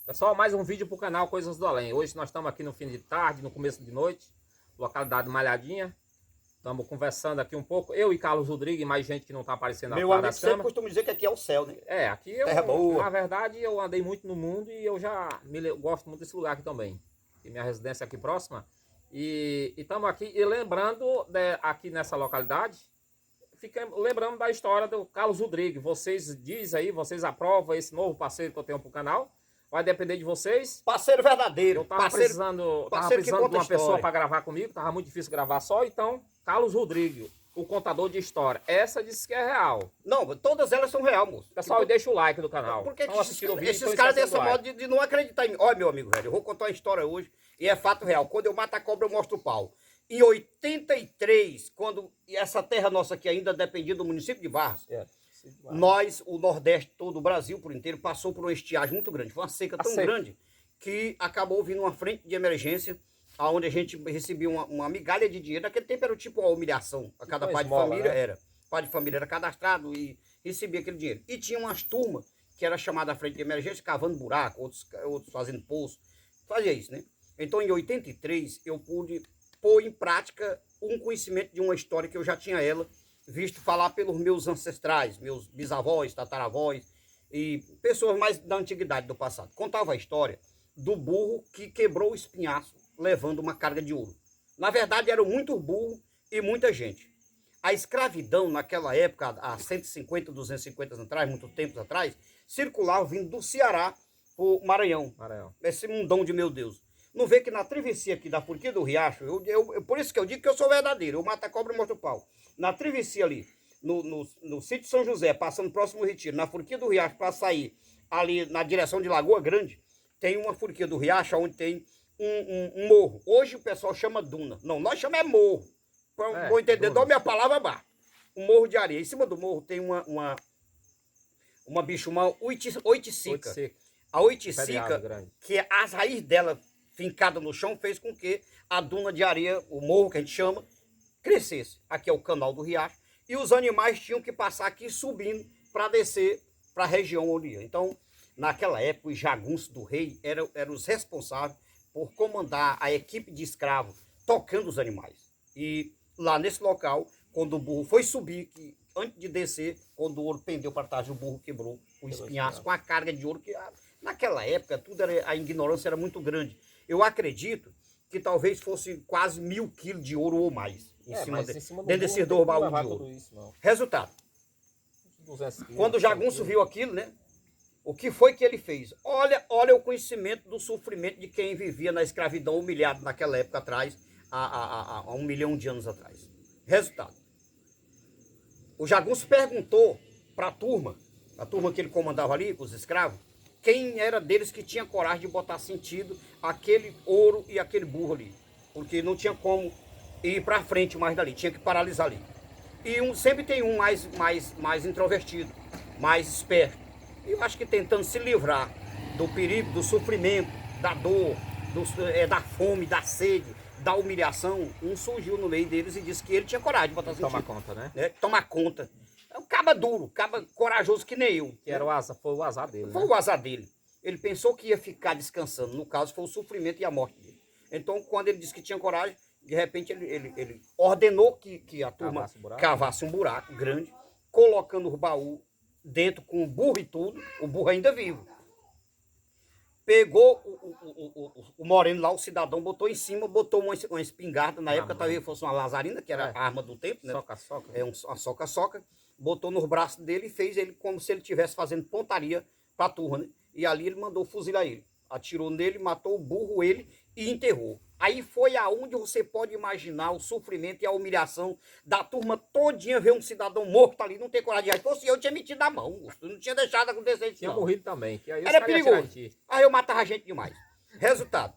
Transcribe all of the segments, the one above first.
Pessoal, mais um vídeo pro canal Coisas do Além. Hoje nós estamos aqui no fim de tarde, no começo de noite, localidade Malhadinha. Estamos conversando aqui um pouco, eu e Carlos Rodrigues e mais gente que não está aparecendo Meu atrás amigo das sempre câmeras. costuma dizer que aqui é o céu, né? É, aqui eu, Terra boa. na verdade, eu andei muito no mundo e eu já gosto muito desse lugar aqui também. E minha residência é aqui próxima. E estamos aqui, e lembrando, aqui nessa localidade, lembrando da história do Carlos Rodrigues. Vocês dizem aí, vocês aprovam esse novo parceiro que eu tenho pro canal? Vai depender de vocês. Parceiro verdadeiro. Eu tava precisando de uma pessoa para gravar comigo, tava muito difícil gravar só, então, Carlos Rodrigues, o contador de história. Essa disse que é real. Não, todas elas são real, moço. Pessoal, e deixa o like do canal. Porque esses caras têm essa moda de não acreditar em mim. Olha, meu amigo velho, eu vou contar uma história hoje e é fato real. Quando eu mato a cobra, eu mostro o pau. Em 83, quando essa terra nossa aqui ainda dependia do município de Barras, nós, o Nordeste, todo o Brasil por inteiro, passou por uma estiagem muito grande. Foi uma seca tão grande que acabou vindo uma frente de emergência, onde a gente recebia uma migalha de dinheiro. Naquele tempo era tipo uma humilhação. A cada pai de família, né? Era. Pai de família era cadastrado e recebia aquele dinheiro. E tinha umas turmas que era chamada frente de emergência, cavando buraco, outros fazendo poço. Fazia isso, né? Então, em 83, eu pude pôr em prática um conhecimento de uma história que eu já tinha visto falar pelos meus ancestrais, meus bisavós, tataravós e pessoas mais da antiguidade do passado. Contava a história do burro que quebrou o espinhaço levando uma carga de ouro. Na verdade, eram muitos burros e muita gente. A escravidão, naquela época, há 150, 250 anos atrás, muito tempo atrás, circulava vindo do Ceará para o Maranhão. Esse mundão de meu Deus. Não vê que na travessia aqui da Forquilha do Riacho, por isso que eu digo que eu sou verdadeiro, eu mato a cobra e mostro o pau. Na travessia ali, no sítio São José, passando próximo ao Retiro, na Forquilha do Riacho, para sair ali na direção de Lagoa Grande, tem uma Forquilha do Riacho onde tem um morro. Hoje o pessoal chama duna. Não, nós chamamos morro. Vou entender, dou minha palavra abaixo. Um morro de areia. Em cima do morro tem uma bicho, uma oiticica. A oiticica, que as raízes dela fincada no chão, fez com que a duna de areia, o morro que a gente chama, crescesse. Aqui é o canal do riacho. E os animais tinham que passar aqui subindo para descer para a região onde ia. Então, naquela época, os jagunços do rei eram os responsáveis por comandar a equipe de escravos tocando os animais. E lá nesse local, quando o burro foi subir, que antes de descer, quando o ouro pendeu para trás, o burro quebrou o espinhaço com a carga de ouro, que naquela época a ignorância era muito grande. Eu acredito que talvez fosse quase 1000 quilos de ouro ou mais dentro desses dois baús de ouro. Resultado, quando o jagunço viu aquilo, né? O que foi que ele fez? Olha o conhecimento do sofrimento de quem vivia na escravidão humilhado naquela época atrás, há 1 milhão de anos atrás. Resultado, o jagunço perguntou para a turma que ele comandava ali, os escravos, quem era deles que tinha coragem de botar sentido aquele ouro e aquele burro ali. Porque não tinha como ir para frente mais dali, tinha que paralisar ali. E sempre tem um mais introvertido, mais esperto. E eu acho que tentando se livrar do perigo, do sofrimento, da dor, da fome, da sede, da humilhação, um surgiu no meio deles e disse que ele tinha coragem de botar sentido. Tomar conta, né? Tomar conta. É um caba duro, caba corajoso que nem eu. Que foi o azar dele. Foi o azar dele. Ele pensou que ia ficar descansando. No caso, foi o sofrimento e a morte dele. Então, quando ele disse que tinha coragem, de repente ele ordenou que a turma cavasse um buraco grande, colocando o baú dentro com o burro e tudo, o burro ainda vivo. Pegou o moreno lá, o cidadão, botou em cima, botou uma espingarda, na época talvez fosse uma lazarina, que era a arma do tempo, né? Soca-soca. Uma soca-soca, botou nos braços dele e fez ele como se ele estivesse fazendo pontaria para a turma, né? E ali ele mandou fuzilar ele. Atirou nele, matou o burro, ele, e enterrou. Aí foi aonde você pode imaginar o sofrimento e a humilhação da turma todinha ver um cidadão morto ali, não ter coragem de reagir. Se fosse eu tinha metido a mão, não tinha deixado acontecer isso. Tinha morrido também. Que aí era perigoso. Aí eu matava gente demais. Resultado,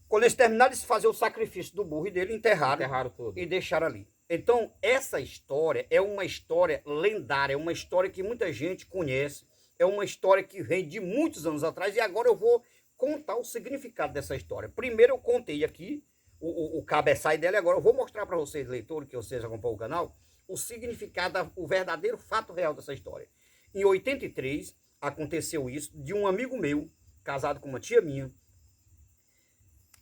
quando eles terminaram de fazer o sacrifício do burro e dele, enterraram tudo e deixaram ali. Então, essa história é uma história lendária, é uma história que muita gente conhece, é uma história que vem de muitos anos atrás e agora eu vou contar o significado dessa história. Primeiro eu contei aqui o cabeçalho dela e agora eu vou mostrar para vocês, leitores, que vocês acompanham o canal, o significado, o verdadeiro fato real dessa história. Em 83, aconteceu isso de um amigo meu casado com uma tia minha,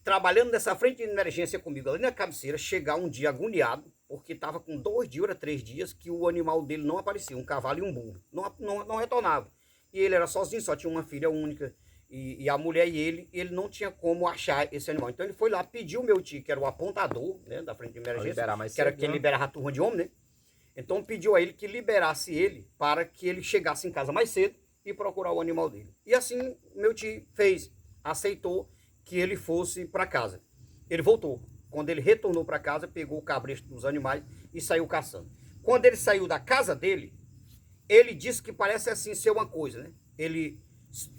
trabalhando nessa frente de emergência comigo ali na cabeceira, chegar um dia agoniado, porque estava com 2 dias, era 3 dias, que o animal dele não aparecia, um cavalo e um burro, não retornava. E ele era sozinho, só tinha uma filha única, e a mulher e ele não tinha como achar esse animal. Então ele foi lá, pediu o meu tio, que era o apontador, né, da frente de emergência, que era quem liberava a turma de homem, né? Então pediu a ele que liberasse ele para que ele chegasse em casa mais cedo e procurar o animal dele. E assim meu tio fez, aceitou que ele fosse para casa. Ele voltou. Quando ele retornou para casa, pegou o cabresto dos animais e saiu caçando. Quando ele saiu da casa dele, ele disse que parece assim ser uma coisa, né? Ele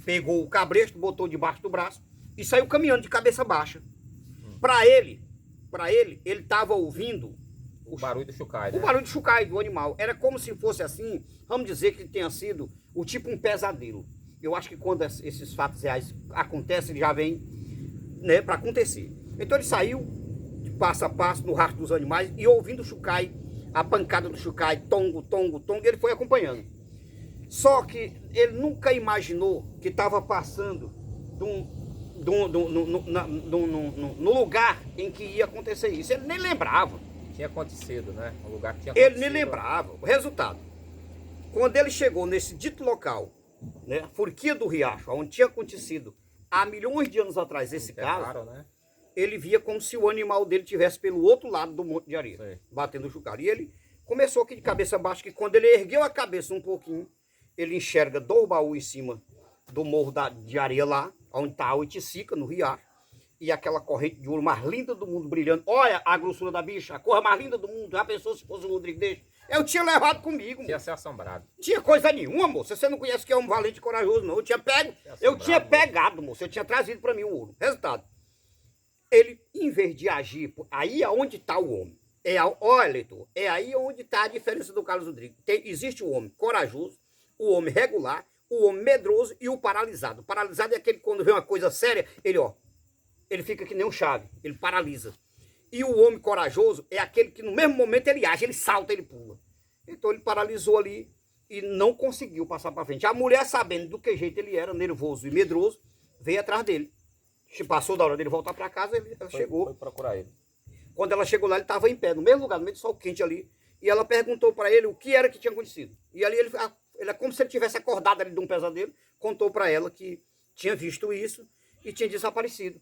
pegou o cabresto, botou debaixo do braço e saiu caminhando de cabeça baixa. Para ele estava ouvindo o barulho do chucai, né? O barulho do chucai do animal. Era como se fosse assim, vamos dizer que tenha sido o tipo um pesadelo. Eu acho que quando esses fatos reais acontecem, ele já vem, né, para acontecer. Então ele saiu de passo a passo no rastro dos animais e ouvindo o chucai, a pancada do chucai, tongo, tongo, tongo, ele foi acompanhando. Só que ele nunca imaginou que estava passando no lugar em que ia acontecer isso. Ele nem lembrava. Tinha acontecido, né? Um lugar que tinha acontecido. Ele nem lembrava. O resultado, quando ele chegou nesse dito local, né, Forquilha do Riacho, onde tinha acontecido há milhões de anos atrás esse caso, né? Ele via como se o animal dele estivesse pelo outro lado do monte de areia, sei, batendo o chucalho. E ele começou aqui de cabeça baixa, que quando ele ergueu a cabeça um pouquinho, ele enxerga 2 baús em cima do morro de areia lá, onde está a Oiticica, no Riacho, e aquela corrente de ouro mais linda do mundo brilhando. Olha a grossura da bicha, a cor mais linda do mundo. Já pensou se fosse o Rodrigo desse? Eu tinha levado comigo, moço. Tinha se assombrado. Tinha coisa nenhuma, moço. Você não conhece que é um valente e corajoso, não. Eu tinha pegado, moço. Eu tinha trazido para mim o ouro. Resultado, ele, em vez de agir, aí é onde está o homem. Olha, leitor, é aí onde está a diferença do Carlos Rodrigues. Existe o homem corajoso, o homem regular, o homem medroso e o paralisado. O paralisado é aquele que quando vê uma coisa séria, ele fica que nem um chave, ele paralisa. E o homem corajoso é aquele que no mesmo momento ele age, ele salta, ele pula. Então ele paralisou ali e não conseguiu passar para frente. A mulher, sabendo do que jeito ele era, nervoso e medroso, veio atrás dele. Passou da hora dele voltar para casa, ela chegou. Foi procurar ele. Quando ela chegou lá, ele estava em pé, no mesmo lugar, no meio do sol quente ali. E ela perguntou para ele o que era que tinha acontecido. E ali ele é como se ele tivesse acordado ali de um pesadelo, contou para ela que tinha visto isso e tinha desaparecido.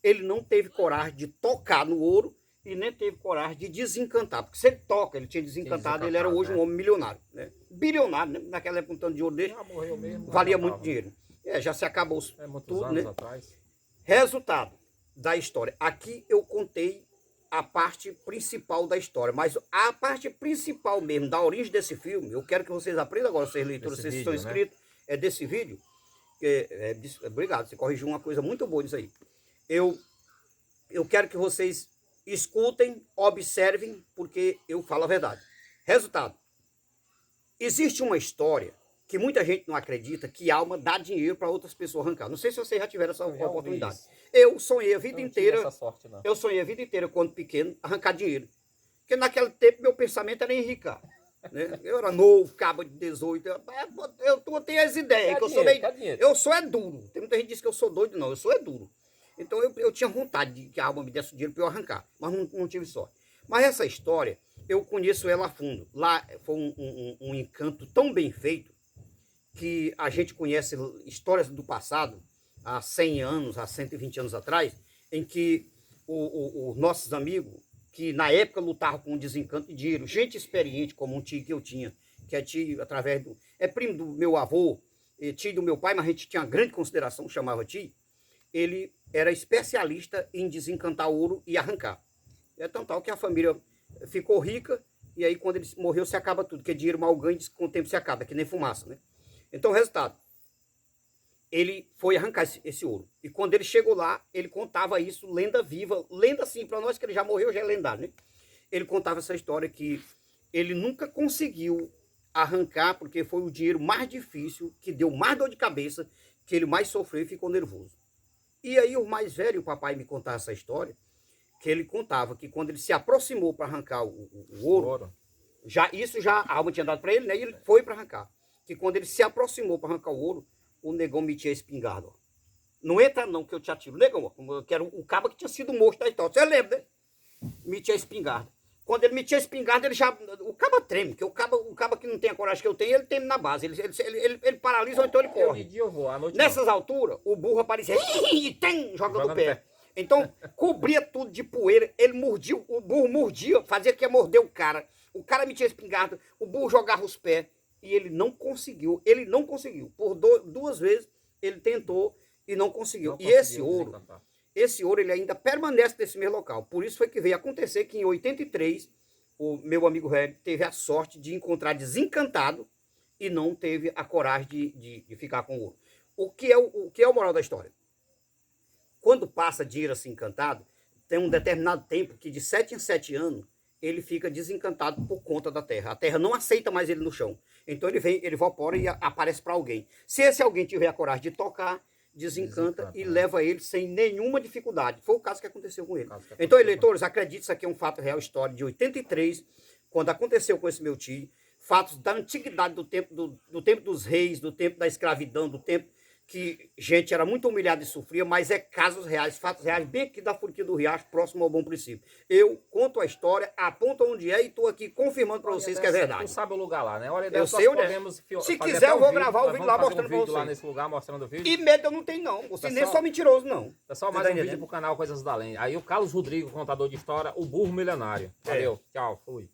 Ele não teve coragem de tocar no ouro e nem teve coragem de desencantar. Porque se ele toca, ele tinha desencantado, ele era hoje um homem milionário. Né? Bilionário, né? Naquela época um tanto de ouro dele, já morreu mesmo, valia muito dinheiro. Já se acabou tudo, né? Atrás. Resultado da história. Aqui eu contei a parte principal da história, mas a parte principal mesmo da origem desse filme, eu quero que vocês aprendam agora, vocês leitores, vocês estão inscritos, né? Desse vídeo. Obrigado, você corrigiu uma coisa muito boa nisso aí. Eu quero que vocês escutem, observem, porque eu falo a verdade. Resultado. Existe uma história que muita gente não acredita que alma dá dinheiro para outras pessoas arrancar. Não sei se vocês já tiveram essa oportunidade. Eu sonhei a vida inteira. Essa sorte, não. Eu sonhei a vida inteira, quando pequeno, arrancar dinheiro. Porque naquele tempo meu pensamento era enricar. Né? Eu era novo, cabo de 18. Eu tenho as ideias. Que eu sou meio. Eu sou duro. Tem muita gente que diz que eu sou doido, não. Eu sou duro. Então eu tinha vontade de que a alma me desse dinheiro para eu arrancar, mas não tive sorte. Mas essa história, eu conheço ela a fundo. Lá foi um encanto tão bem feito que a gente conhece histórias do passado, há 100 anos, há 120 anos atrás, em que os nossos amigos, que na época lutavam com o desencanto de dinheiro, gente experiente, como um tio que eu tinha, que é tio através do... É primo do meu avô, tio do meu pai, mas a gente tinha uma grande consideração, chamava tio. Ele era especialista em desencantar ouro e arrancar. É tão tal que a família ficou rica, e aí quando ele morreu se acaba tudo, porque dinheiro mal ganho com o tempo se acaba, que nem fumaça, né? Então, resultado, ele foi arrancar esse ouro. E quando ele chegou lá, ele contava isso, lenda viva, lenda assim, para nós que ele já morreu, já é lendário, né? Ele contava essa história que ele nunca conseguiu arrancar, porque foi o dinheiro mais difícil, que deu mais dor de cabeça, que ele mais sofreu e ficou nervoso. E aí o mais velho, o papai, me contava essa história, que ele contava que quando ele se aproximou para arrancar o ouro, a alma tinha dado para ele, né? E ele foi para arrancar. Que quando ele se aproximou para arrancar o ouro, o negão metia a espingarda. Ó. não entra não, que eu te atiro. Negão, que era o cabo que tinha sido morto da história. Você lembra, né? Metia a espingarda. Quando ele metia a espingarda, ele já... O cabo treme, porque o cabo que não tem a coragem que eu tenho, ele treme na base. Ele paralisa ou então ele corre. De dia eu vou, à noite Nessas alturas, o burro aparecia, jogando o pé. Então, cobria tudo de poeira, ele mordia, o burro mordia, fazia que ia morder o cara metia a espingarda, o burro jogava os pés, e ele não conseguiu. Por duas vezes ele tentou e não conseguiu. Não E conseguiu esse ouro ele ainda permanece nesse mesmo local. Por isso foi que veio acontecer que em 83, o meu amigo Hélio teve a sorte de encontrar desencantado e não teve a coragem de ficar com o ouro. O que é o moral da história? Quando passa dinheiro assim encantado, tem um determinado tempo que de 7 em 7 anos ele fica desencantado por conta da terra. A terra não aceita mais ele no chão. Então ele evapora e aparece para alguém. Se esse alguém tiver a coragem de tocar, desencanta e leva ele sem nenhuma dificuldade. Foi o caso que aconteceu com ele. Então, eleitores, acredite, isso aqui é um fato real, história de 83, quando aconteceu com esse meu tio. Fatos da antiguidade, do tempo dos reis, do tempo da escravidão, do tempo que gente era muito humilhada e sofria, mas é casos reais, fatos reais, bem aqui da Furquinha do Riacho, próximo ao Bom Princípio. Eu conto a história, aponto onde é e estou aqui confirmando para vocês que é verdade. Tu sabe o lugar lá, né? Olha, eu sei onde é. Se quiser, eu vou gravar o vídeo lá mostrando para vocês. lá nesse lugar, mostrando o vídeo. E medo eu não tenho, não. Você nem só mentiroso, não. Pessoal, mais um vídeo pro canal Coisas da Além. Aí o Carlos Rodrigo, contador de história, o burro milionário. Valeu, tchau, fui.